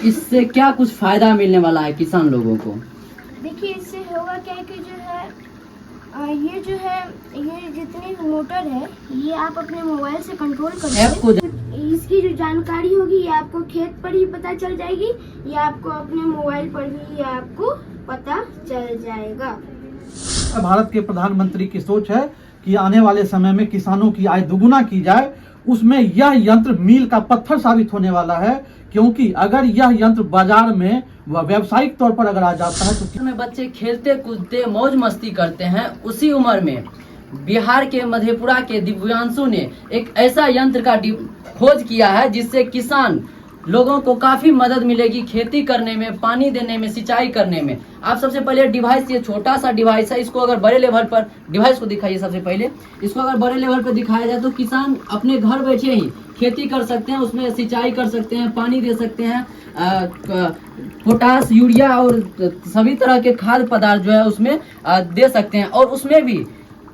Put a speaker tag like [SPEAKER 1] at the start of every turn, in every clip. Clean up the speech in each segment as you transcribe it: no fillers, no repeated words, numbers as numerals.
[SPEAKER 1] इससे क्या कुछ फायदा मिलने वाला है किसान लोगों को?
[SPEAKER 2] देखिए इससे होगा क्या कि जो है ये जो है ये जितनी मोटर है ये आप अपने मोबाइल से कंट्रोल
[SPEAKER 1] ऐप को
[SPEAKER 2] करके इसकी जो जानकारी होगी ये आपको खेत पर ही पता चल जाएगी या आपको अपने मोबाइल पर भी ये आपको पता चल जाएगा।
[SPEAKER 3] भारत के प्रधानमंत्री की सोच है कि आने वाले समय में किसानों की आय दुगुना की जाए। उसमें यह यंत्र मील का पत्थर साबित होने वाला है, क्योंकि अगर यह यंत्र बाजार में व्यावसायिक तौर पर अगर आ जाता है तो
[SPEAKER 1] में बच्चे खेलते कूदते मौज मस्ती करते हैं। उसी उम्र में बिहार के मधेपुरा के दिव्यांशु ने एक ऐसा यंत्र का खोज किया है जिससे किसान लोगों को काफी मदद मिलेगी खेती करने में, पानी देने में, सिंचाई करने में। आप सबसे पहले डिवाइस, ये छोटा सा डिवाइस है, इसको अगर बड़े लेवल पर डिवाइस को दिखाइए। सबसे पहले इसको अगर बड़े लेवल पर दिखाया जाए तो किसान अपने घर बैठे ही खेती कर सकते हैं, उसमें सिंचाई कर सकते हैं, पानी दे सकते हैं, पोटास, यूरिया और सभी तरह के खाद्य पदार्थ जो है उसमें दे सकते हैं। और उसमें भी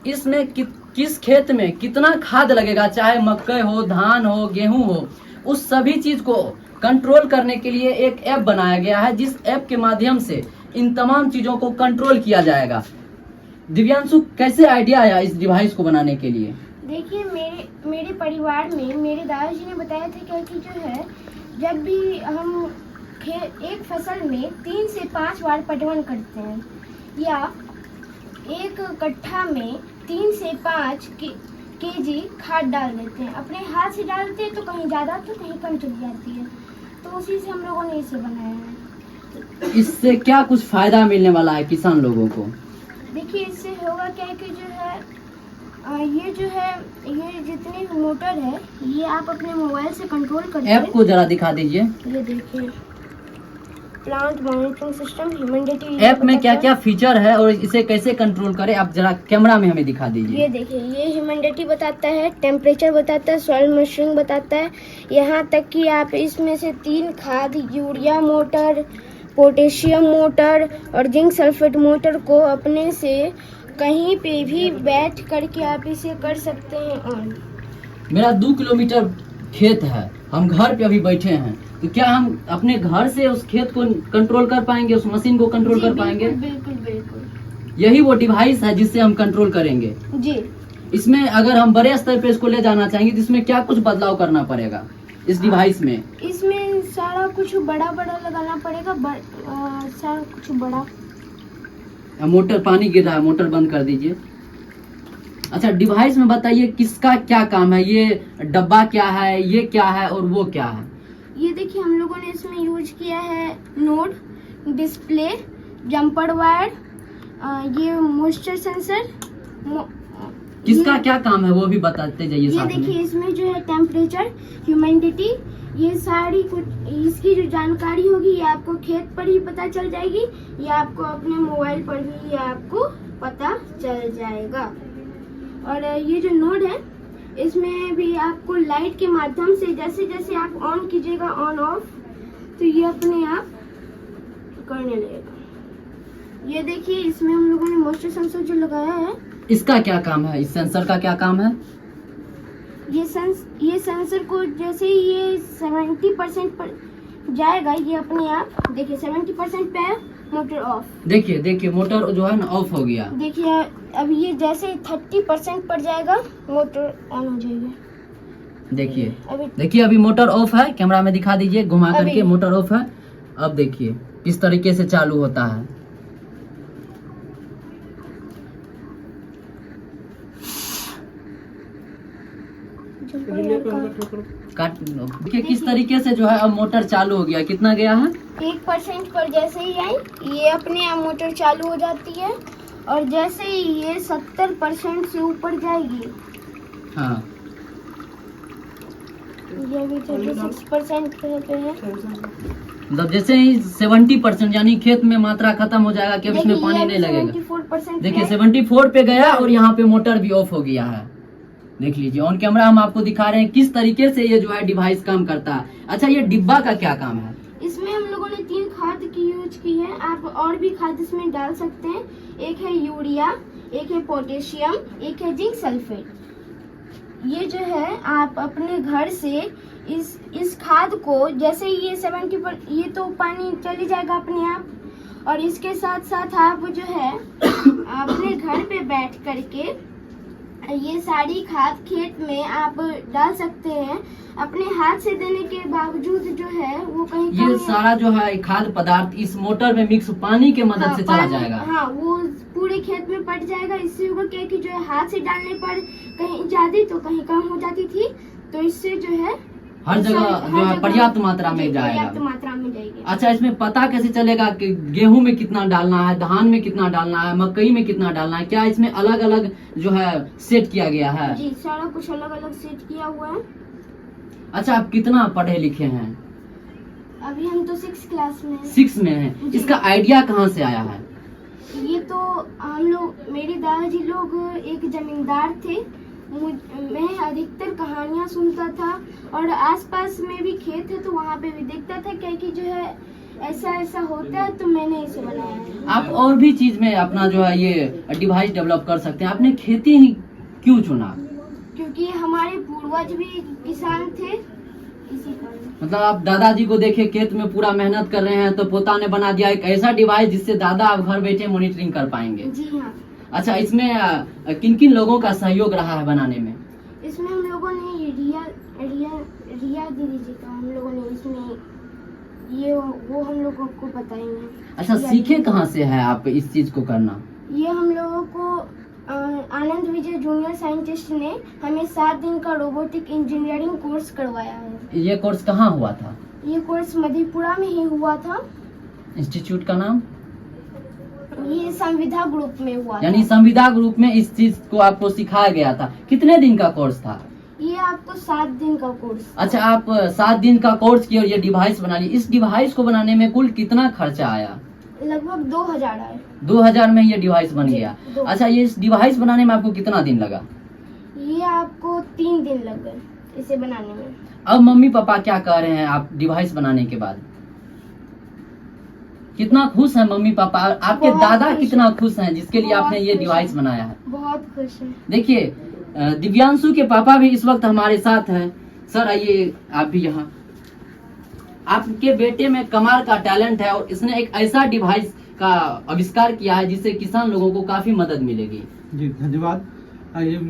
[SPEAKER 1] इसमें किस खेत में कितना खाद लगेगा, चाहे मकई हो, धान हो, गेहूं हो, उस सभी चीज को कंट्रोल करने के लिए एक ऐप बनाया गया है, जिस ऐप के माध्यम से इन तमाम चीजों को कंट्रोल किया जाएगा। दिव्यांशु, कैसे आइडिया आया इस डिवाइस को बनाने के लिए?
[SPEAKER 2] देखिए मेरे परिवार में मेरे दादाजी ने बताया था कि जो है जब भी हम एक फसल में 3 से 5 बार पटवन करते हैं या एक कट्ठा में 3 से 5 केजी खाद डाल देते हैं, अपने हाथ से डालते हैं तो कहीं ज़्यादा तो कहीं कम चली जाती है, तो उसी से हम लोगों ने इसे बनाया है।
[SPEAKER 1] इससे क्या कुछ फायदा मिलने वाला है किसान लोगों को?
[SPEAKER 2] देखिए इससे होगा क्या कि जो है ये जितनी मोटर है ये आप अपने मोबाइल से कंट्रोल करके
[SPEAKER 1] ऐप को जरा दिखा दीजिए।
[SPEAKER 2] ये देखिए, plant monitoring system humidity.
[SPEAKER 1] App में क्या क्या फीचर है और इसे कैसे कंट्रोल करें, आप जरा कैमरा में हमें दिखा दीजिए।
[SPEAKER 2] ये देखिए, ये ह्यूमिडिटी बताता है, टेम्परेचर बताता है, सॉइल मॉइस्चरिंग बताता है, यहाँ तक कि आप इसमें से 3 खाद, यूरिया मोटर, पोटेशियम मोटर और जिंक सल्फेट मोटर को अपने से कहीं पे भी बैठ करके आप इसे कर सकते हैं ऑन।
[SPEAKER 1] मेरा 2 किलोमीटर खेत है, हम घर पे अभी बैठे हैं, तो क्या हम अपने घर से उस खेत को कंट्रोल कर पाएंगे, उस मशीन को कंट्रोल कर पाएंगे?
[SPEAKER 2] बिल्कुल बिल्कुल।
[SPEAKER 1] यही वो डिवाइस है जिससे हम कंट्रोल करेंगे
[SPEAKER 2] जी।
[SPEAKER 1] इसमें अगर हम बड़े स्तर पे इसको ले जाना चाहेंगे तो इसमें क्या कुछ बदलाव करना पड़ेगा इस डिवाइस में?
[SPEAKER 2] इसमें सारा कुछ बड़ा लगाना पड़ेगा, सारा कुछ बड़ा।
[SPEAKER 1] मोटर, पानी गिर रहा है, मोटर बंद कर दीजिए। अच्छा, डिवाइस में बताइए किसका क्या काम है, ये डब्बा क्या है, ये क्या है और वो क्या है?
[SPEAKER 2] ये देखिए, हम लोगों ने इसमें यूज किया है नोड, डिस्प्ले, जंपर वायर, ये मॉइस्चर सेंसर।
[SPEAKER 1] किसका क्या काम है वो भी बताते जाइए
[SPEAKER 2] ये
[SPEAKER 1] साथ में।
[SPEAKER 2] देखिए, इसमें जो है टेम्परेचर, ह्यूमिडिटी, ये सारी कुछ इसकी जो जानकारी होगी ये आपको खेत पर ही पता चल जाएगी या आपको अपने मोबाइल पर भी ये आपको पता चल जाएगा। और ये जो नोड है इसमें भी आपको लाइट के माध्यम से जैसे जैसे आप ऑन कीजिएगा ऑन ऑफ, तो ये अपने आप करने लगेगा। ये देखिए, इसमें हम लोगों ने मॉइस्चर सेंसर जो लगाया है। इसका
[SPEAKER 1] क्या काम है, इस सेंसर का क्या काम है?
[SPEAKER 2] ये सेंसर को जैसे ही ये 70% पर जाएगा ये अपने आप, देखिए 70% पे है, मोटर ऑफ।
[SPEAKER 1] देखिए मोटर जो है ना ऑफ हो गया।
[SPEAKER 2] देखिए अब ये जैसे 30% पर जाएगा मोटर ऑन हो जाएगी।
[SPEAKER 1] देखिए अभी मोटर ऑफ है, कैमरा में दिखा दीजिए घुमा करके, मोटर ऑफ है। अब देखिए किस तरीके से चालू होता है। देखिए किस तरीके से जो है अब मोटर चालू हो गया। कितना गया है?
[SPEAKER 2] 1% पर जैसे ही आई ये अपने आप मोटर चालू हो जाती है, और जैसे ही ये 70% से ऊपर जाएगी,
[SPEAKER 1] हाँ,
[SPEAKER 2] ये भी 36% पे है।
[SPEAKER 1] मतलब जैसे ही 70% यानी खेत में मात्रा खत्म हो जाएगा कि अब इसमें पानी नहीं लगेगा।
[SPEAKER 2] 74%
[SPEAKER 1] देखिए 74 पे गया और यहाँ पे मोटर भी ऑफ हो गया है। देख लीजिए ऑन कैमरा हम आपको दिखा रहे हैं किस तरीके से ये जो है डिवाइस काम करता है। अच्छा, ये डिब्बा का क्या काम है?
[SPEAKER 2] इसमें हम लोगों ने 3 खाद की यूज की है, आप और भी खाद इसमें डाल सकते हैं। एक है यूरिया, एक है पोटेशियम, एक है जिंक सल्फेट। ये जो है आप अपने घर से इस खाद को जैसे ये 70 ये तो पानी चली जाएगा अपने आप, और इसके साथ साथ आप जो है अपने घर पे बैठ करके ये सारी खाद खेत में आप डाल सकते हैं। अपने हाथ से देने के बावजूद जो है वो कहीं
[SPEAKER 1] ये सारा जो है खाद्य पदार्थ इस मोटर में मिक्स पानी के मदद से चला जाएगा।
[SPEAKER 2] हाँ, वो पूरे खेत में पड़ जाएगा। इससे होगा क्या कि जो है हाथ से डालने पर कहीं ज्यादा तो कहीं कम हो जाती थी, तो इससे जो है
[SPEAKER 1] हर जगह जो है पर्याप्त मात्रा में जाएगा।
[SPEAKER 2] पर्याप्त मात्रा में जाएगी।
[SPEAKER 1] अच्छा, इसमें पता कैसे चलेगा कि गेहूं में कितना डालना है, धान में कितना डालना है, मकई में कितना डालना है? क्या इसमें अलग अलग जो है सेट किया गया है?
[SPEAKER 2] जी, सारा कुछ अलग अलग सेट किया हुआ है।
[SPEAKER 1] अच्छा, आप कितना पढ़े लिखे हैं?
[SPEAKER 2] अभी हम तो 6 क्लास में हैं।
[SPEAKER 1] 6 में हैं। इसका आइडिया कहाँ से आया है?
[SPEAKER 2] ये तो हम लोग, मेरे दादाजी लोग एक जमींदार थे। मैं अधिकतर कहानियाँ सुनता था और आसपास में भी खेत है तो वहाँ पे भी देखता था क्या कि जो है ऐसा ऐसा होता है, तो मैंने इसे बनाया है।
[SPEAKER 1] आप और भी चीज में अपना जो है ये डिवाइस डेवलप कर सकते हैं। आपने खेती ही क्यों चुना?
[SPEAKER 2] क्योंकि हमारे पूर्वज भी किसान थे, इसी कारण।
[SPEAKER 1] मतलब आप दादाजी को देखे खेत में पूरा मेहनत कर रहे हैं, तो पोता ने बना दिया एक ऐसा डिवाइस जिससे दादा आप घर बैठे मॉनिटरिंग कर पाएंगे।
[SPEAKER 2] जी हाँ।
[SPEAKER 1] अच्छा, इसमें किन किन लोगों का सहयोग रहा है बनाने में?
[SPEAKER 2] इसमें हम लोगों ने ये रिया दीदी जी का हम लोगों ने इसमें ये वो हम लोगों को बताएंगे।
[SPEAKER 1] अच्छा, सीखे कहाँ से है आप इस चीज को करना?
[SPEAKER 2] ये हम लोगों को आनंद विजय जूनियर साइंटिस्ट ने हमें 7 दिन का रोबोटिक इंजीनियरिंग कोर्स करवाया है।
[SPEAKER 1] ये कोर्स कहाँ हुआ था?
[SPEAKER 2] ये कोर्स मधेपुरा में ही हुआ था।
[SPEAKER 1] इंस्टीट्यूट का नाम?
[SPEAKER 2] ये संविधा ग्रुप में हुआ
[SPEAKER 1] यानी
[SPEAKER 2] था।
[SPEAKER 1] संविदा ग्रुप में इस चीज को आपको सिखाया गया था। कितने दिन का कोर्स था?
[SPEAKER 2] ये आपको 7 दिन का कोर्स।
[SPEAKER 1] अच्छा, आप 7 दिन का कोर्स किए और ये डिवाइस बना ली। इस डिवाइस को बनाने में कुल कितना खर्चा आया?
[SPEAKER 2] लगभग 2000 आए।
[SPEAKER 1] 2000 में ये डिवाइस बन गया।
[SPEAKER 2] 2।
[SPEAKER 1] अच्छा, ये इस डिवाइस बनाने में आपको कितना दिन लगा?
[SPEAKER 2] ये आपको 3 दिन लग गए इसे बनाने में।
[SPEAKER 1] अब मम्मी पापा क्या कह रहे हैं आप डिवाइस बनाने के बाद? कितना खुश है मम्मी पापा? आपके
[SPEAKER 2] बहुत
[SPEAKER 1] दादा
[SPEAKER 2] खुश
[SPEAKER 1] कितना खुश हैं जिसके लिए
[SPEAKER 2] बहुत
[SPEAKER 1] आपने ये
[SPEAKER 2] खुश
[SPEAKER 1] डिवाइस
[SPEAKER 2] हैं।
[SPEAKER 1] बनाया है?
[SPEAKER 2] बहुत खुश है।
[SPEAKER 1] देखिए, दिव्यांशु के पापा भी इस वक्त हमारे साथ हैं। सर आइए, आप भी यहाँ। आपके बेटे में कमाल का टैलेंट है और इसने एक ऐसा डिवाइस का आविष्कार किया है जिससे किसान लोगों को काफी मदद मिलेगी।
[SPEAKER 3] जी धन्यवाद।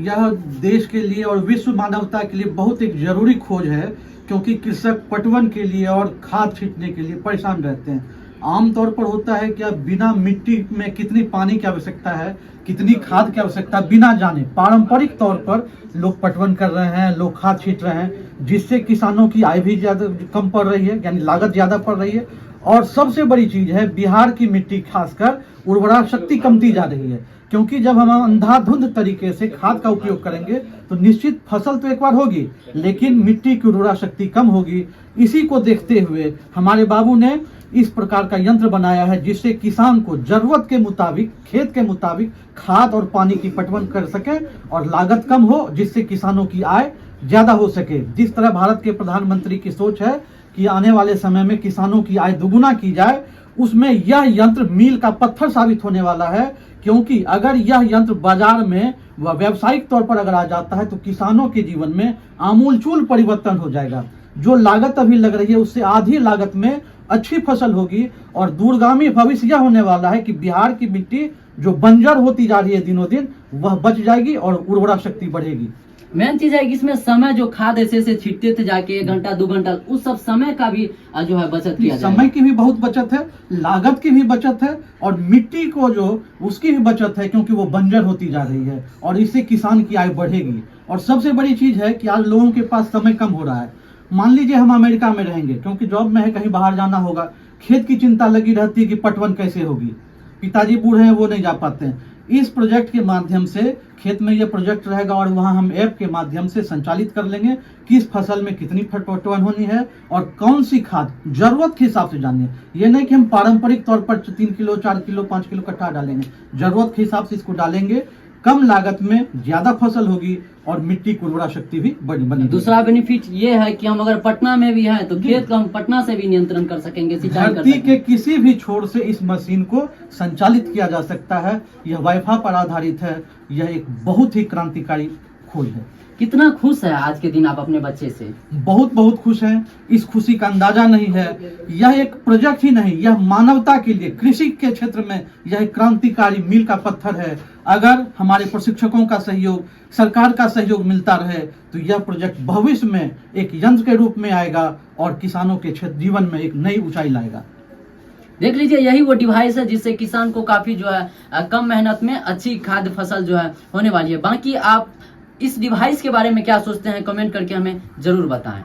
[SPEAKER 3] यह देश के लिए और विश्व मानवता के लिए बहुत एक जरूरी खोज है, क्योंकि कृषक पटवन के लिए और खाद छींटने के लिए परेशान रहते हैं। आमतौर पर होता है कि अब बिना मिट्टी में कितनी पानी की आवश्यकता है, कितनी खाद की आवश्यकता बिना जाने पारंपरिक तौर पर लोग पटवन कर रहे हैं, लोग खाद छींट रहे हैं, जिससे किसानों की आय भी ज्यादा कम पड़ रही है, यानी लागत ज्यादा पड़ रही है। और सबसे बड़ी चीज है, बिहार की मिट्टी खासकर उर्वरा शक्ति कमती जा रही है, क्योंकि जब हम अंधाधुंध तरीके से खाद का उपयोग करेंगे तो निश्चित फसल तो एक बार होगी, लेकिन मिट्टी की उर्वरा शक्ति कम होगी। इसी को देखते हुए हमारे बाबू ने इस प्रकार का यंत्र बनाया है जिससे किसान को जरूरत के मुताबिक, खेत के मुताबिक खाद और पानी की पटवन कर सके और लागत कम हो, जिससे किसानों की आय ज्यादा हो सके। जिस तरह भारत के प्रधानमंत्री की सोच है कि आने वाले समय में किसानों की आय दुगुना की जाए, उसमें यह यंत्र मील का पत्थर साबित होने वाला है। क्योंकि अगर यह यंत्र बाजार में व व्यावसायिक तौर पर अगर आ जाता है तो किसानों के जीवन में आमूलचूल परिवर्तन हो जाएगा। जो लागत अभी लग रही है उससे आधी लागत में अच्छी फसल होगी और दूरगामी भविष्य यह होने वाला है कि बिहार की मिट्टी जो बंजर होती जा रही है दिनों दिन, वह बच जाएगी और उर्वरा शक्ति बढ़ेगी।
[SPEAKER 1] मेन चीज है कि इसमें समय जो खाद ऐसे छींटते थे जाके 1 घंटा 2 घंटा, उस सब समय का भी जो है बचत किया जाए।
[SPEAKER 3] समय की भी बहुत बचत है, लागत की भी बचत है और मिट्टी को जो उसकी भी बचत है, क्योंकि वो बंजर होती जा रही है और इससे किसान की आय बढ़ेगी। और सबसे बड़ी चीज है कि आज लोगों के पास समय कम हो रहा है। मान लीजिए हम अमेरिका में रहेंगे, क्योंकि जॉब में है, कहीं बाहर जाना होगा, खेत की चिंता लगी रहती है कि पटवन कैसे होगी, पिताजी बूढ़े हैं वो नहीं जा पाते हैं। इस प्रोजेक्ट के माध्यम से खेत में ये प्रोजेक्ट रहेगा और वहां हम ऐप के माध्यम से संचालित कर लेंगे किस फसल में कितनी पटवन होनी है और कौन सी खाद जरूरत के हिसाब से डालनी है। ये नहीं कि हम पारंपरिक तौर पर 3 किलो 4 किलो 5 किलो कट्ठा डालेंगे, जरूरत के हिसाब से इसको डालेंगे। कम लागत में ज्यादा फसल होगी और मिट्टी की उर्वरा शक्ति भी बनेगी।
[SPEAKER 1] दूसरा बेनिफिट ये है कि हम अगर पटना में भी हैं तो खेत को हम पटना से भी नियंत्रण कर सकेंगे, सिंचाई कर
[SPEAKER 3] धरती
[SPEAKER 1] सकेंगे।
[SPEAKER 3] के किसी भी छोर से इस मशीन को संचालित किया जा सकता है। यह वाईफाई पर आधारित है। यह एक बहुत ही क्रांतिकारी खोज है।
[SPEAKER 1] कितना खुश है आज के दिन आप अपने बच्चे से?
[SPEAKER 3] बहुत बहुत खुश हैं। इस खुशी का अंदाजा नहीं है। यह एक प्रोजेक्ट ही नहीं, यह मानवता के लिए कृषि के क्षेत्र में यह एक क्रांतिकारी मील का पत्थर है। अगर हमारे प्रशिक्षकों का सहयोग, सरकार का सहयोग मिलता रहे तो यह प्रोजेक्ट भविष्य में एक यंत्र के रूप में आएगा और किसानों के जीवन में एक नई ऊंचाई लाएगा।
[SPEAKER 1] देख लीजिए, यही वो डिवाइस है जिससे किसान को काफी जो है कम मेहनत में अच्छी खाद्य फसल जो है होने वाली है। बाकी आप इस डिवाइस के बारे में क्या सोचते हैं, कमेंट करके हमें जरूर बताएं।